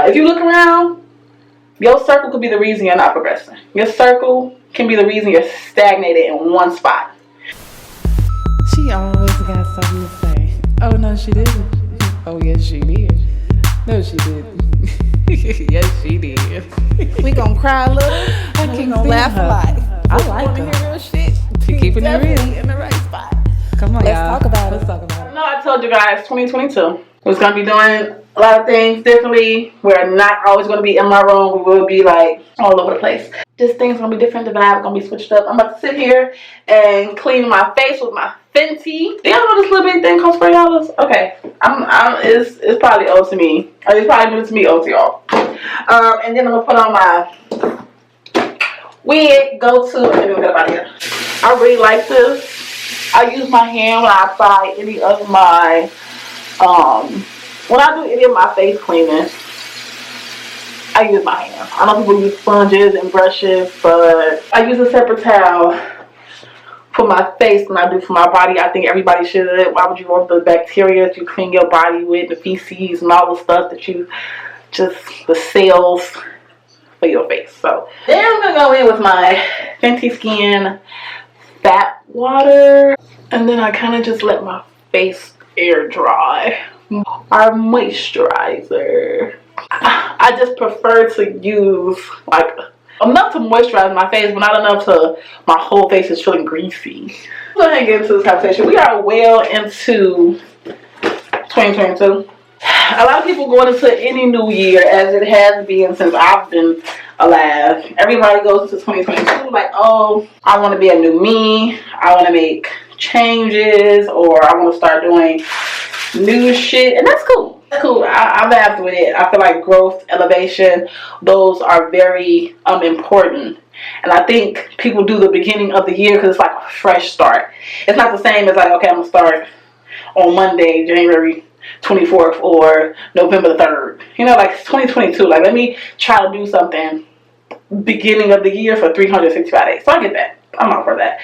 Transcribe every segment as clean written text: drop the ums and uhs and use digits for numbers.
If you look around, your circle could be the reason you're not progressing. Your circle can be the reason you're stagnated in one spot. She always got something to say. Oh, no, she didn't. Oh, yes, she did. No, she didn't. Yes, she did. We gonna cry a little, and we gonna laugh a lot. I like her. Hear real shit. She keeping it real. In the right spot. Come on, Let's y'all. talk about Let's it. talk about it. No, I told you guys 2022 was going to be doing a lot of things differently. We're not always going to be in my room. We will be like all over the place. Just things going to be different. The vibe going to be switched up. I'm about to sit here and clean my face with my Fenty. Do y'all know this little bitty thing costs $40? Okay. It's probably old to me. Or it's probably new to me, old to y'all. And then I'm going to put on my wig, go to, and then we'll get up out of here. I really like this. I use my hand when I apply any of my, when I do any of my face cleaning, I use my hand. I know people use sponges and brushes, but I use a separate towel for my face than I do for my body. I think everybody should. Why would you want the bacteria that you clean your body with, the feces and all the stuff that you, just the cells for your face. So then I'm going to go in with my Fenty Skin Fat Water, and then I kind of just let my face air dry. Our moisturizer, I just prefer to use like enough to moisturize my face, but not enough to my whole face is feeling greasy. Go ahead and get into this conversation. We are well into 2022. A lot of people going into any new year, as it has been since I've been alive. Everybody goes into 2022 like, oh, I want to be a new me. I want to make changes, or I want to start doing new shit, and that's cool. That's cool. I laughed with it. I feel like growth, elevation, those are very important. And I think people do the beginning of the year because it's like a fresh start. It's not the same as like, okay, I'm gonna start on Monday, January 24th or November the 3rd. You know, like it's 2022. Like, let me try to do something beginning of the year for 365 days. So I get that. I'm not for that.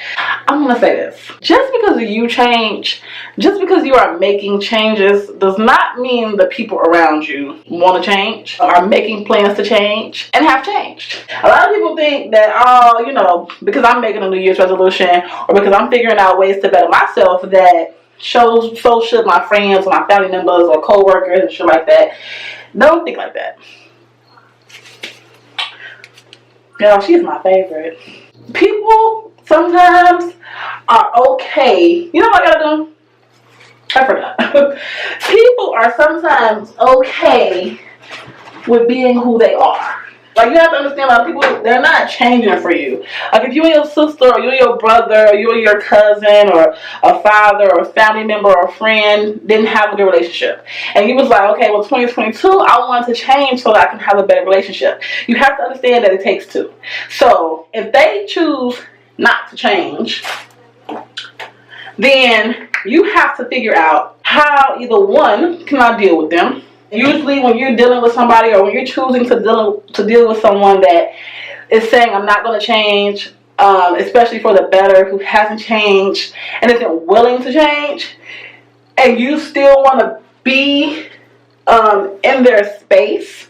I'm gonna say this. Just because you change, just because you are making changes, does not mean the people around you want to change, or are making plans to change, and have changed. A lot of people think that, oh, you know, because I'm making a New Year's resolution, or because I'm figuring out ways to better myself, that so should my friends or my family members or co-workers and shit like that. Don't think like that. Girl, she's my favorite. People sometimes are okay. You know what I gotta do? I forgot. People are sometimes okay with being who they are. Like, you have to understand, a lot of people, they're not changing for you. Like, if you and your sister, or you and your brother, or you and your cousin, or a father, or a family member, or a friend didn't have a good relationship, and you was like, okay, well, 2022, I want to change so that I can have a better relationship. You have to understand that it takes two. So, if they choose not to change, then you have to figure out how, either one, can I deal with them. Usually when you're dealing with somebody, or when you're choosing to deal with someone that is saying, I'm not going to change, especially for the better, who hasn't changed and isn't willing to change, and you still want to be in their space,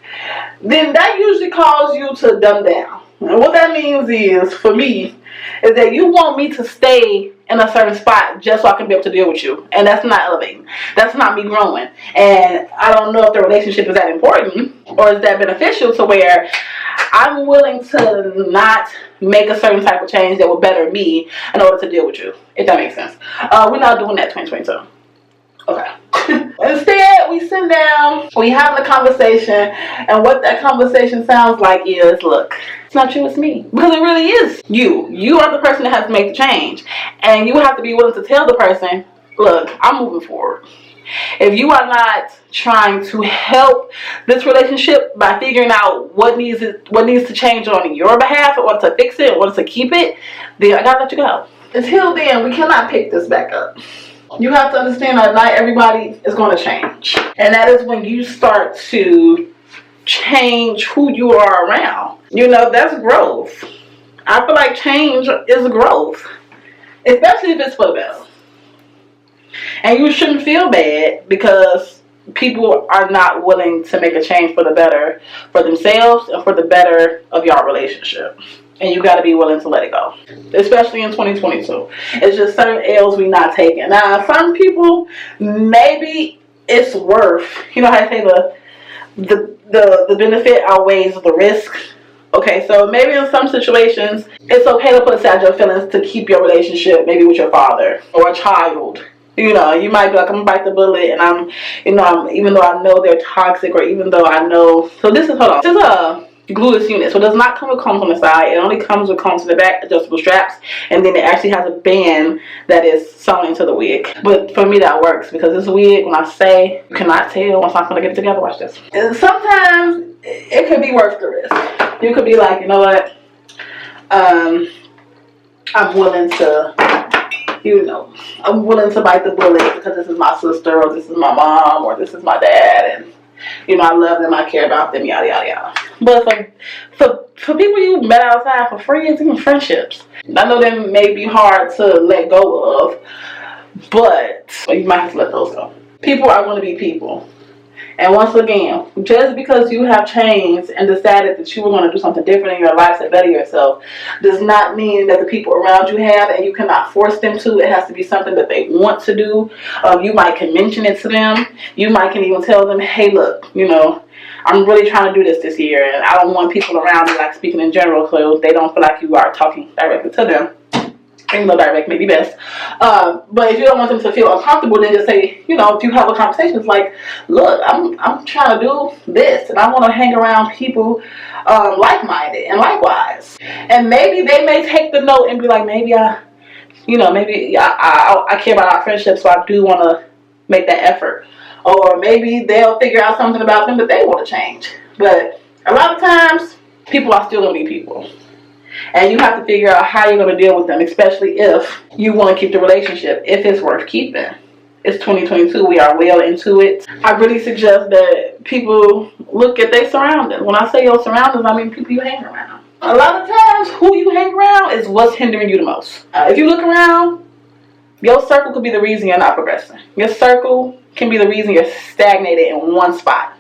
then that usually calls you to dumb down. And what that means is, for me, is that you want me to stay in a certain spot just so I can be able to deal with you. And that's not elevating. That's not me growing. And I don't know if the relationship is that important, or is that beneficial to where I'm willing to not make a certain type of change that will better me in order to deal with you, if that makes sense. We're not doing that 2022. Okay. Instead, we sit down, we have a conversation, and what that conversation sounds like is, look, it's not you, it's me. Because it really is you. You are the person that has to make the change. And you have to be willing to tell the person, look, I'm moving forward. If you are not trying to help this relationship by figuring out what needs to change on your behalf, or what to fix it, or what to keep it, then I gotta let you go. Until then, we cannot pick this back up. You have to understand that not everybody is going to change. And that is when you start to change who you are around. You know, that's growth. I feel like change is growth. Especially if it's for the better. And you shouldn't feel bad because people are not willing to make a change for the better for themselves and for the better of your relationship. And you got to be willing to let it go, especially in 2022. It's just certain L's we not taking. Now, some people, maybe it's worth, you know how I say the benefit outweighs the risk. Okay, so maybe in some situations, it's okay to put aside your feelings to keep your relationship, maybe with your father or a child. You know, you might be like, I'm gonna bite the bullet, and even though I know they're toxic, or even though I know. So this is a glueless unit, so it does not come with combs on the side. It only comes with combs in the back, adjustable straps, and then it actually has a band that is sewn into the wig. But for me, that works because this wig, when I say, you cannot tell once I'm gonna get it together. Watch this. And sometimes it could be worth the risk. You could be like, you know what, I'm willing to. I'm willing to bite the bullet because this is my sister, or this is my mom, or this is my dad, and I love them, I care about them, yada yada yada. But for people you met outside, for friends, even friendships, I know they may be hard to let go of, but you might have to let those go. People are going to be people. And once again, just because you have changed and decided that you were going to do something different in your life to better yourself does not mean that the people around you have, and you cannot force them to. It has to be something that they want to do. You might can mention it to them. You might can even tell them, hey, look, I'm really trying to do this year, and I don't want people around me, like speaking in general, so they don't feel like you are talking directly to them. Even though direct may be best. But if you don't want them to feel uncomfortable, then just say, if you have a conversation, it's like, look, I'm trying to do this, and I want to hang around people like-minded and likewise. And maybe they may take the note and be like, maybe I care about our friendship, so I do want to make that effort. Or maybe they'll figure out something about them that they want to change. But a lot of times, people are still going to be people. And you have to figure out how you're going to deal with them, especially if you want to keep the relationship, if it's worth keeping. It's 2022. We are well into it. I really suggest that people look at their surroundings. When I say your surroundings, I mean people you hang around. A lot of times, who you hang around is what's hindering you the most. If you look around, your circle could be the reason you're not progressing. Your circle can be the reason you're stagnated in one spot.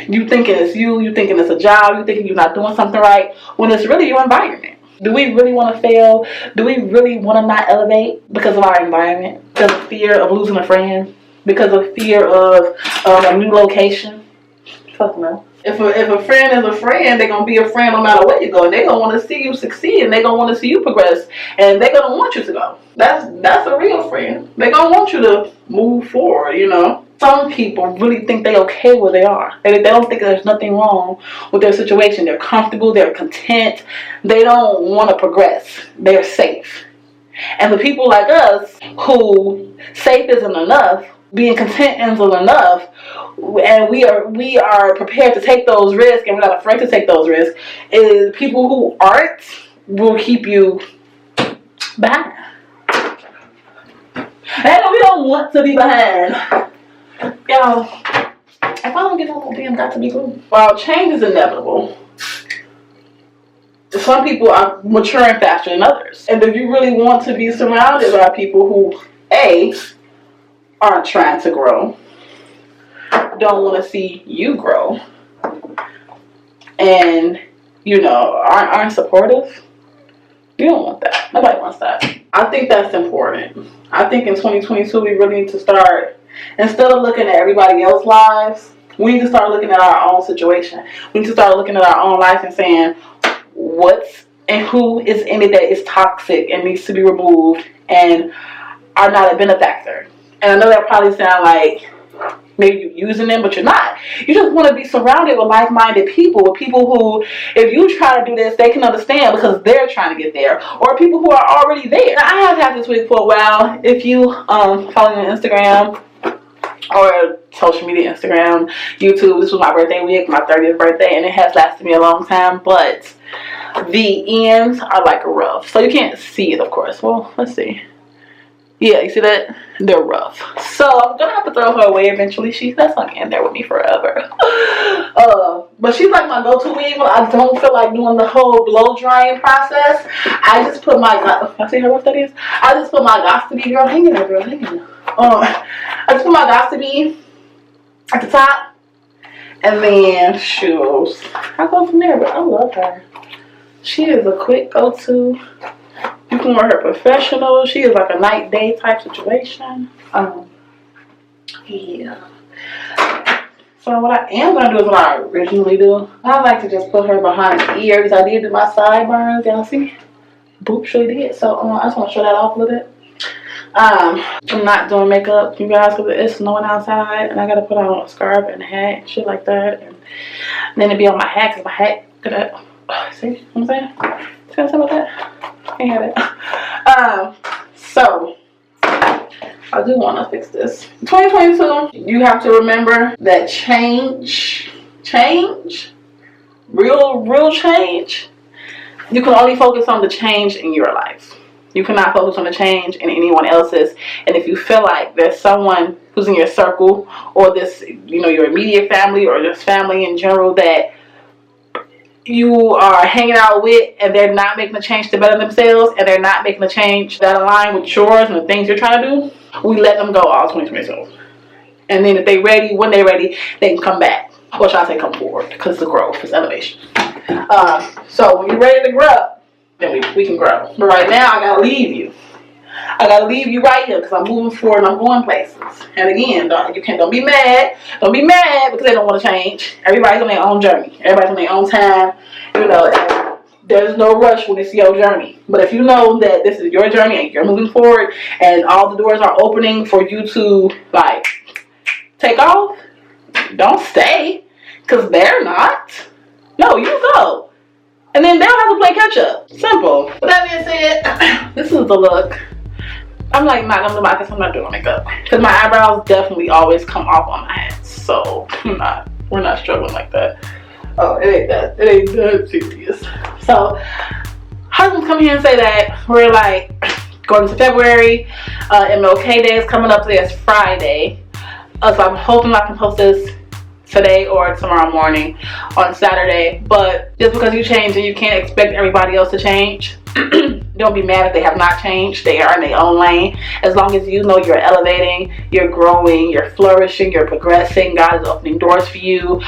You thinking it's you thinking it's a job, you thinking you're not doing something right, when it's really your environment. Do we really want to fail? Do we really want to not elevate because of our environment? Because of fear of losing a friend? Because of fear of a new location? Fuck no. If a friend is a friend, they're going to be a friend no matter where you go. And they're going to want to see you succeed. And they're going to want to see you progress. And they're going to want you to go. That's a real friend. They're going to want you to move forward, Some people really think they're okay where they are. They don't think there's nothing wrong with their situation. They're comfortable. They're content. They don't want to progress. They're safe. And the people like us who safe isn't enough, being content isn't enough, and we are prepared to take those risks, and we're not afraid to take those risks, is people who aren't will keep you behind. And we don't want to be behind. Y'all, if I don't get on damn got to be cool. While change is inevitable, some people are maturing faster than others. And if you really want to be surrounded by people who, A, aren't trying to grow, don't want to see you grow, and, aren't supportive, you don't want that. Nobody wants that. I think that's important. I think in 2022, we really need to start, instead of looking at everybody else's lives, we need to start looking at our own situation. We need to start looking at our own life and saying, what's and who is in it that is toxic and needs to be removed and are not a benefactor. And I know that probably sounds like maybe you're using them, but you're not. You just want to be surrounded with like-minded people, with people who, if you try to do this, they can understand because they're trying to get there, or people who are already there. Now, I have had this week for a while. If you follow me on Instagram or social media, Instagram, YouTube, this was my birthday week, my 30th birthday, and it has lasted me a long time, but the ends are like rough. So you can't see it, of course. Well, let's see. Yeah, you see that? They're rough. So I'm gonna have to throw her away eventually. That's like in there with me forever. But she's like my go-to wig when I don't feel like doing the whole blow drying process. I just put my, I see how rough that is? I just put my Gossipy, girl, hang in there, girl, hang in there. I just put my Gossipy at the top. And then shoes. I go from there, but I love her. She is a quick go-to. You can wear her professional. She is like a night day type situation. Yeah. So what I am gonna do is what I originally do. I like to just put her behind the ear because I did do my sideburns. Y'all see? Boop, sure did. So I just want to show that off a little bit. I'm not doing makeup, you guys, because it's snowing outside, and I gotta put on a scarf and a hat and shit like that, and then it'd be on my hat because my hat could see what I'm saying? See what I'm saying about that? Can't have it. So I do want to fix this. 2022, you have to remember that change, real change. You can only focus on the change in your life. You cannot focus on the change in anyone else's. And if you feel like there's someone who's in your circle or this, your immediate family or just family in general that you are hanging out with and they're not making a change to better themselves and they're not making a change that align with yours and the things you're trying to do, we let them go all 2022. And then if they're ready, when they're ready, they can come back. Or should I say come forward, because it's a growth, it's elevation. So when you're ready to grow, then we can grow. But right now, I gotta leave you. I gotta leave you right here because I'm moving forward and I'm going places. And again, don't be mad. Don't be mad because they don't want to change. Everybody's on their own journey. Everybody's on their own time. And there's no rush when it's your journey. But if you know that this is your journey and you're moving forward and all the doors are opening for you to take off, don't stay because they're not. No, you go. And then they'll have to play catch up. Simple. With that being said, this is the look. I'm not gonna do my, I guess I'm not doing makeup. Because my eyebrows definitely always come off on my hats. So we're not struggling like that. Oh, it ain't that serious. So husbands come here and say that we're going to February. MLK Day is coming up. Today is Friday. So I'm hoping I can post this today or tomorrow morning on Saturday. But just because you change and you can't expect everybody else to change, don't be mad if they have not changed. They are in their own lane. As long as you know you're elevating, you're growing, you're flourishing, you're progressing, God is opening doors for you,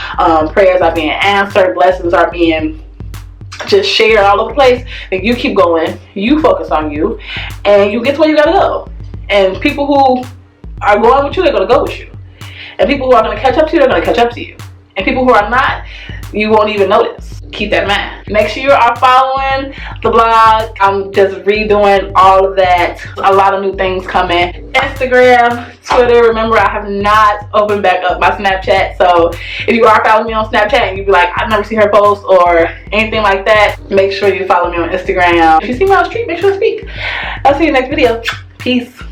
prayers are being answered, blessings are being just shared all over the place, then you keep going, you focus on you, and you get to where you gotta go. And people who are going with you, they're gonna go with you. And people who are gonna catch up to you, they're gonna catch up to you. And people who are not, you won't even notice. Keep that in mind. Make sure you are following the blog. I'm just redoing all of that. A lot of new things coming. Instagram, Twitter. Remember, I have not opened back up my Snapchat. So if you are following me on Snapchat and you be like, I've never seen her post or anything like that, make sure you follow me on Instagram. If you see me on the street, make sure to speak. I'll see you next video. Peace.